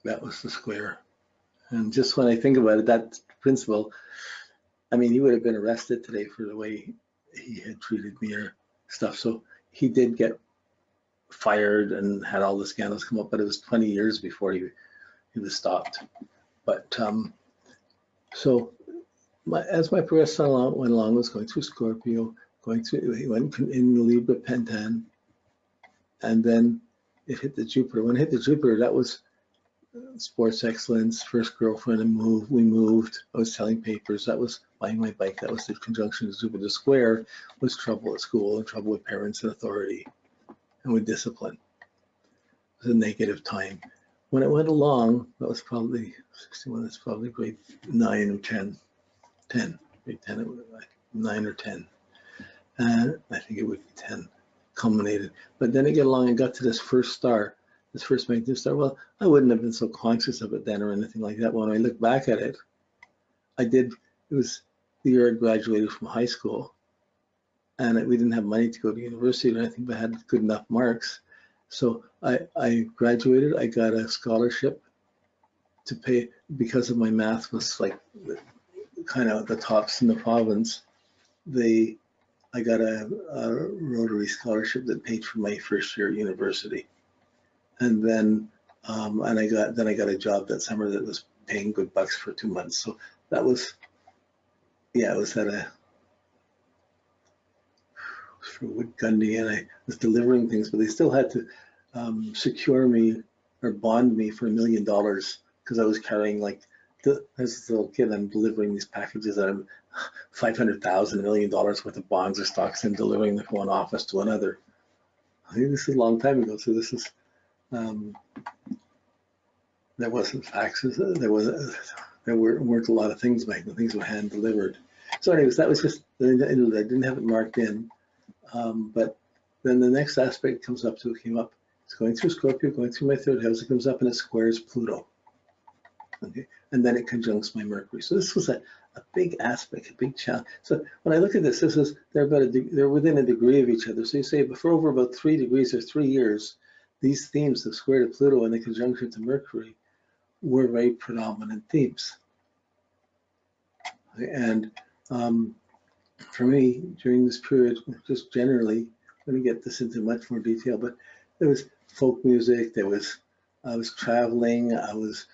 That was the square. And just when I think about it, that principal, I mean, he would have been arrested today for the way he had treated me or stuff. So he did get fired and had all the scandals come up, but it was 20 years before he was stopped. But so as my progress went along, was going through Scorpio, he went in the Libra Pentan, and then it hit the Jupiter. When it hit the Jupiter, that was sports excellence, first girlfriend, and we moved. I was selling papers. That was buying my bike. That was the conjunction of Jupiter. The square was trouble at school and trouble with parents and authority and with discipline. It was a negative time. When it went along, that was probably 61. That's probably grade 9 or 10. Grade 10. It was like 9 or 10. And I think it would be 10 culminated. But then it got along and got to this first star. This first magnetic star. Well, I wouldn't have been so conscious of it then or anything like that. When I look back at it, it was the year I graduated from high school, and we didn't have money to go to university or anything, but had good enough marks. So I graduated. I got a scholarship to pay because of my math was like kind of the tops in the province. I got a Rotary scholarship that paid for my first year at university. And then I got a job that summer that was paying good bucks for 2 months. So that was, yeah, it was for Wood Gundy, and I was delivering things, but they still had to secure me or bond me for $1 million because I was carrying like, as a little kid, I'm delivering these packages that I'm $500,000, $1 million worth of bonds or stocks and delivering them from one office to another. I think this is a long time ago, so this is. There wasn't faxes. There weren't a lot of things back then. Things were hand delivered. So, anyways, that was just. I didn't have it marked in, but then the next aspect came up. It's going through Scorpio, going through my third house. It comes up and it squares Pluto. Okay, and then it conjuncts my Mercury. So this was a big aspect, a big challenge. So when I look at this is they're within a degree of each other. So you say for over about 3 degrees or 3 years. These themes, the square to Pluto and the conjunction to Mercury, were very predominant themes. And for me, during this period, just generally, I'm going to get this into much more detail, but there was folk music, I was traveling, I was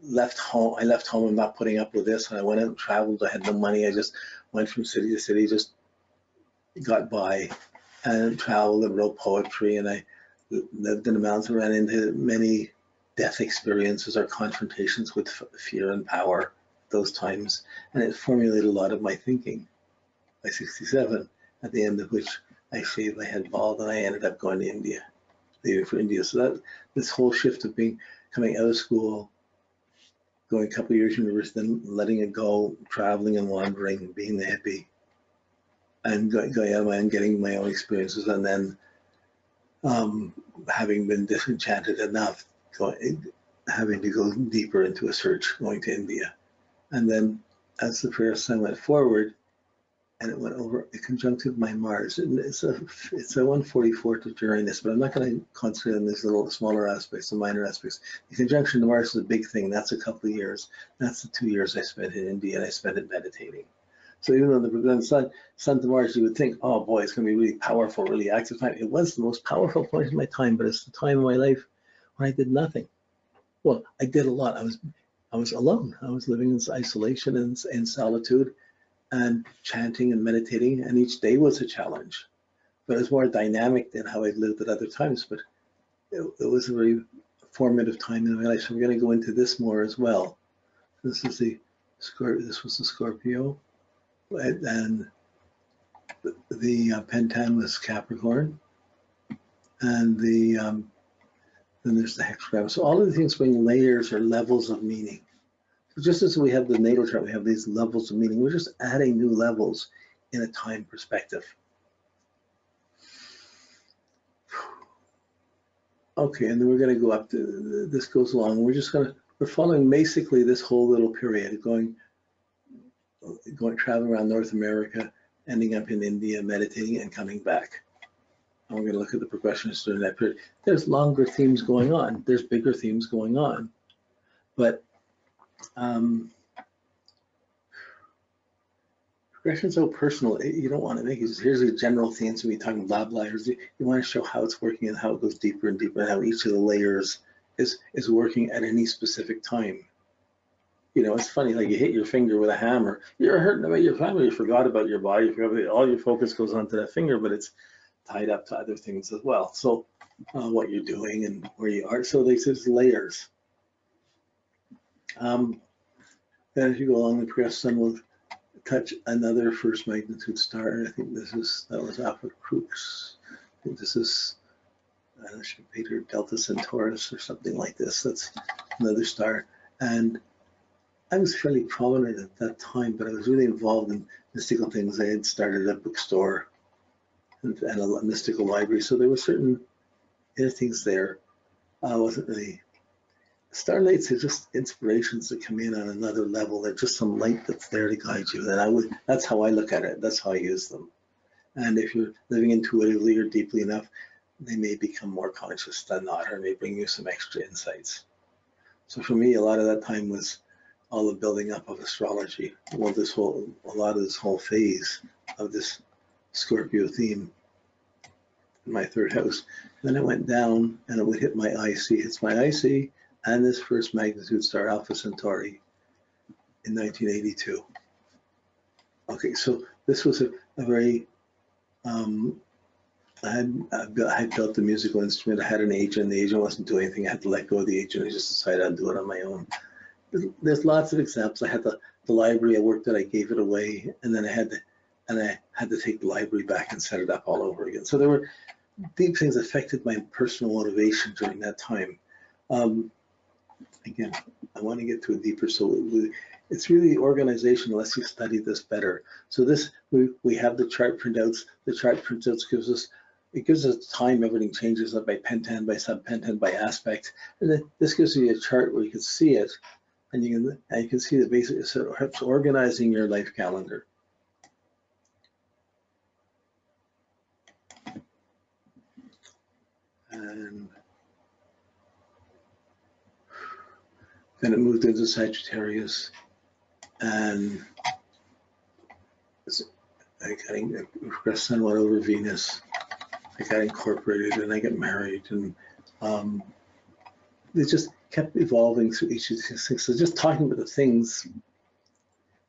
left home. I left home, I'm not putting up with this. And I went out and traveled, I had no money. I just went from city to city, just got by and traveled and wrote poetry, and I lived in the mountains and ran into many death experiences or confrontations with fear and power those times, and it formulated a lot of my thinking. By 67, at the end of which I shaved my head bald and I ended up going to India, leaving for India. So that this whole shift of coming out of school, going a couple of years university, then letting it go, traveling and wandering, being the hippie, and going out and getting my own experiences, and then having been disenchanted enough, having to go deeper into a search, going to India. And then as the first sun went forward, and it went over, it conjuncted my Mars. And it's a 144 to Uranus, but I'm not going to concentrate on these little smaller aspects, the minor aspects. The conjunction to Mars is a big thing. That's a couple of years. That's the 2 years I spent in India, and I spent it meditating. So even though the sun to Mars, you would think, oh boy, it's going to be really powerful, really active time. It was the most powerful point in my time, but it's the time of my life when I did nothing. Well, I did a lot. I was alone. I was living in isolation and solitude, and chanting and meditating, and each day was a challenge. But it was more dynamic than how I'd lived at other times. But it was a very formative time in my life. So we're going to go into this more as well. This was the Scorpio. And the Pentan was Capricorn, and then there's the hexagram. So all of the things bring layers or levels of meaning. So just as we have the natal chart, we have these levels of meaning. We're just adding new levels in a time perspective. Okay, and then we're going to go up to, this goes along. We're following basically this whole little period, going traveling around North America, ending up in India, meditating, and coming back. and we're going to look at the progressions during that period. There's longer themes going on. There's bigger themes going on. But progression's so personal. You don't want to make it just, here's a general theme, so we talking blah, blah. You want to show how it's working and how it goes deeper and deeper, and how each of the layers is working at any specific time. You know, it's funny, like you hit your finger with a hammer. You're hurting about your family. You forgot about your body. You forgot about all your focus goes onto that finger, but it's tied up to other things as well. So what you're doing and where you are. So there's layers. Then as you go along, the progressed sun will touch another first magnitude star. I think that was Alpha Crux. I think this is Peter Delta Centaurus or something like this. That's another star. And I was fairly prominent at that time, but I was really involved in mystical things. I had started a bookstore and a mystical library, so there were certain things there. I wasn't really. Starlights are just inspirations that come in on another level. They're just some light that's there to guide you. And that's how I look at it. That's how I use them. And if you're living intuitively or deeply enough, they may become more conscious than not, or may bring you some extra insights. So for me, a lot of that time was all the building up of astrology. Well, a lot of this whole phase of this Scorpio theme in my third house. Then it went down and it would hit my IC. It's my IC and this first magnitude star, Alpha Centauri, in 1982. Okay, so this was a very, I had built the musical instrument. I had an agent. The agent wasn't doing anything. I had to let go of the agent. I just decided I'd do it on my own. There's lots of examples. I had the library I worked at. I gave it away, and then I had to take the library back and set it up all over again. So there were deep things that affected my personal motivation during that time. Again, I want to get to a deeper. So it's really organization unless you study this better. So this we have the chart printouts. The chart printouts gives us time. Everything changes up by pentan, by subpentan, by aspect, and then this gives you a chart where you can see it. And you can see the basic, so it helps organizing your life calendar. And then it moved into Sagittarius, and I got Sun went over Venus. I got incorporated, and I got married, and it just kept evolving through each of these things. So just talking about the things,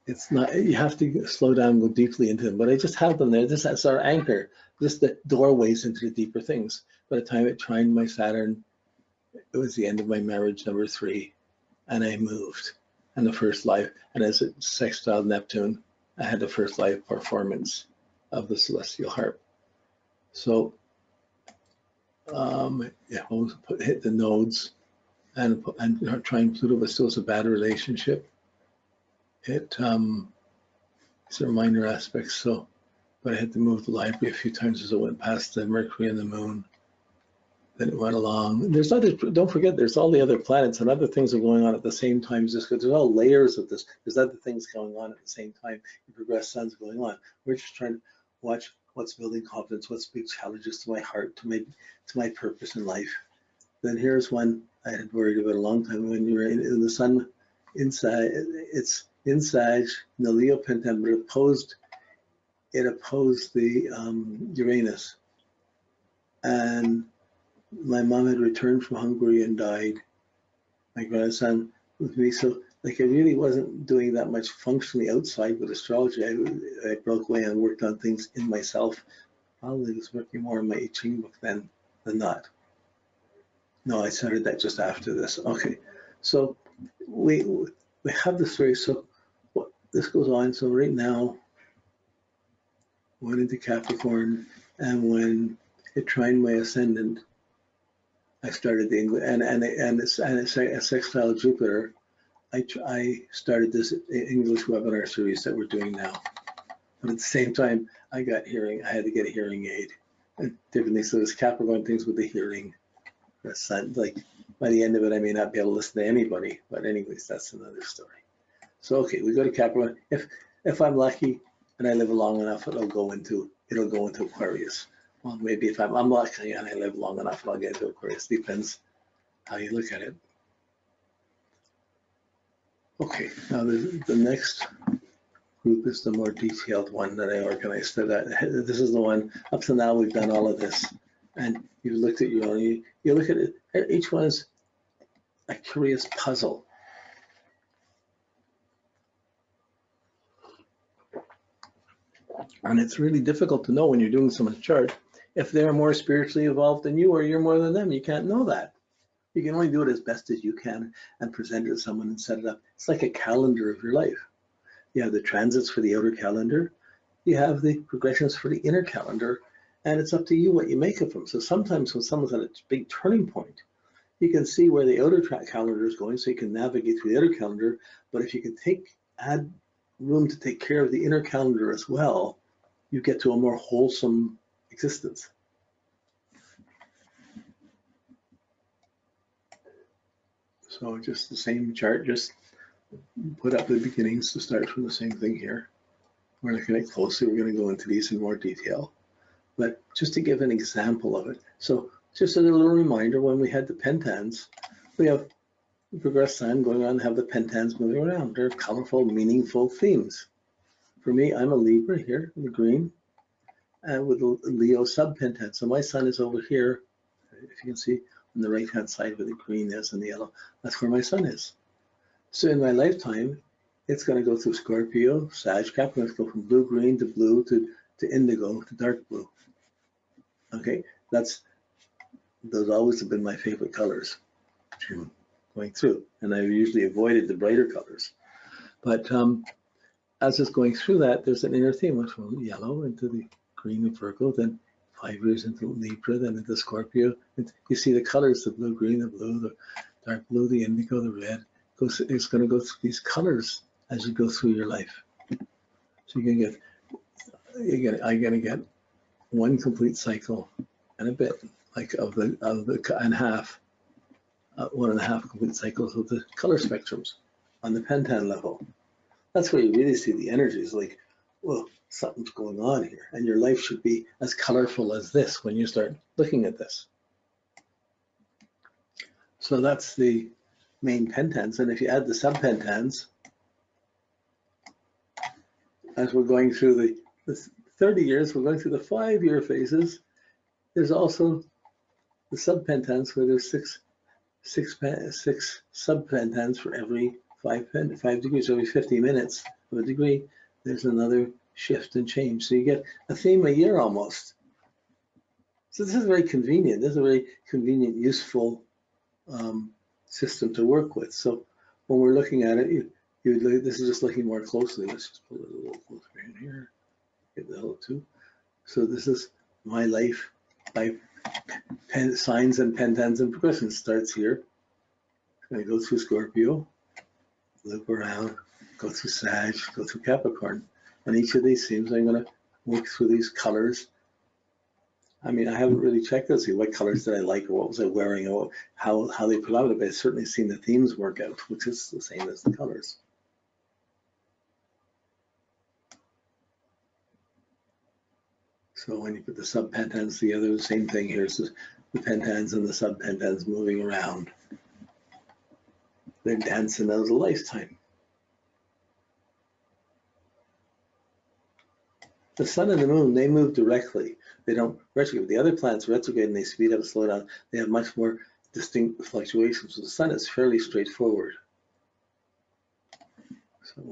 it's not, you have to slow down and go deeply into them, but I just have them there. This is our anchor, just the doorways into the deeper things. By the time it trined my Saturn, it was the end of my marriage, number 3, and I moved. And the first live, and as it sextiled Neptune, I had the first live performance of the celestial harp. So, yeah, hit the nodes. And trying Pluto, but still it's a bad relationship. It's a minor aspect, so, but I had to move the library a few times as it went past the Mercury and the Moon. Then it went along. And there's other, don't forget, there's all the other planets and other things are going on at the same time. Just because there's all layers of this. There's other things going on at the same time. The progressed sun's going on. We're just trying to watch what's building confidence, what's big challenges to my heart, to my purpose in life. Then here's one I had worried about a long time. When you're in the sun inside, it's in Sag, in the Leo pentan, but it opposed the Uranus. And my mom had returned from Hungary and died. My grandson with me, so like I really wasn't doing that much functionally outside with astrology. I broke away and worked on things in myself. Probably was working more on my I Ching book than not. No, I started that just after this. Okay, so we have the story. So this goes on. So right now, went into Capricorn, and when it trined my ascendant, I started the English and a sextile Jupiter. I started this English webinar series that we're doing now. But at the same time, I had to get a hearing aid and different things. So there's Capricorn things with the hearing. Like by the end of it, I may not be able to listen to anybody. But anyways, that's another story. So okay, we go to Capricorn. If I'm lucky and I live long enough, it'll go into Aquarius. Well, maybe if I'm lucky and I live long enough, I'll get to Aquarius. Depends how you look at it. Okay, now the next group is the more detailed one that I organized. This is the one, up to now we've done all of this. And you looked at your own, you look at it, each one is a curious puzzle. And it's really difficult to know when you're doing someone's chart if they're more spiritually evolved than you or you're more than them. You can't know that. You can only do it as best as you can and present it to someone and set it up. It's like a calendar of your life. You have the transits for the outer calendar. You have the progressions for the inner calendar, and it's up to you what you make of them. So sometimes when someone's at a big turning point, you can see where the outer calendar is going, so you can navigate through the outer calendar. But if you can add room to take care of the inner calendar as well, you get to a more wholesome existence. So just the same chart, just put up the beginnings to start from the same thing here. We're looking at closely, we're going to go into these in more detail. But just to give an example of it, so just a little reminder, when we had the pentans, we have the progressed sign going on, have the pentans moving around. They're colorful, meaningful themes. For me, I'm a Libra here in the green, and with a Leo subpentan. So my sun is over here, if you can see on the right-hand side where the green is and the yellow, that's where my sun is. So in my lifetime, it's going to go through Scorpio, Sag, Capricorn. It's go from blue-green to blue to indigo to dark blue. Okay, those always have been my favorite colors going through, and I've usually avoided the brighter colors. But as it's going through that, there's an inner theme, which from yellow into the green of Virgo, then 5 years into Libra, then into Scorpio. And you see the colors, the blue, green, the blue, the dark blue, the indigo, the red. It's going to go through these colors as you go through your life. So I'm going to get one complete cycle and a bit, like of the and half, 1.5 complete cycles of the color spectrums on the pentan level. That's where you really see the energies, like, well, something's going on here, and your life should be as colorful as this when you start looking at this. So that's the main pentans, and if you add the subpentans, as we're going through the 30 years, we're going through the 5-year phases. There's also the subpentans, where there's six subpentans for every 5 degrees. Every 50 minutes of a degree, there's another shift and change. So you get a theme a year almost. So this is very convenient. This is a very convenient, useful system to work with. So when we're looking at it, this is just looking more closely. Let's just pull it a little closer in here. Get the L too. So this is my life by signs and pentans and progressions. Starts here. It's going to go through Scorpio, loop around, go through Sag, go through Capricorn. And each of these themes, I'm going to work through these colors. I mean, I haven't really checked to see what colors did I like, or what was I wearing, or how they put out, but I've certainly seen the themes work out, which is the same as the colors. So when you put the subpentans together, the same thing. Here's the pentans and the subpentans moving around. They're dancing out a lifetime. The sun and the moon, they move directly. They don't retrograde. The other planets retrograde and they speed up, slow down. They have much more distinct fluctuations. So the sun is fairly straightforward. So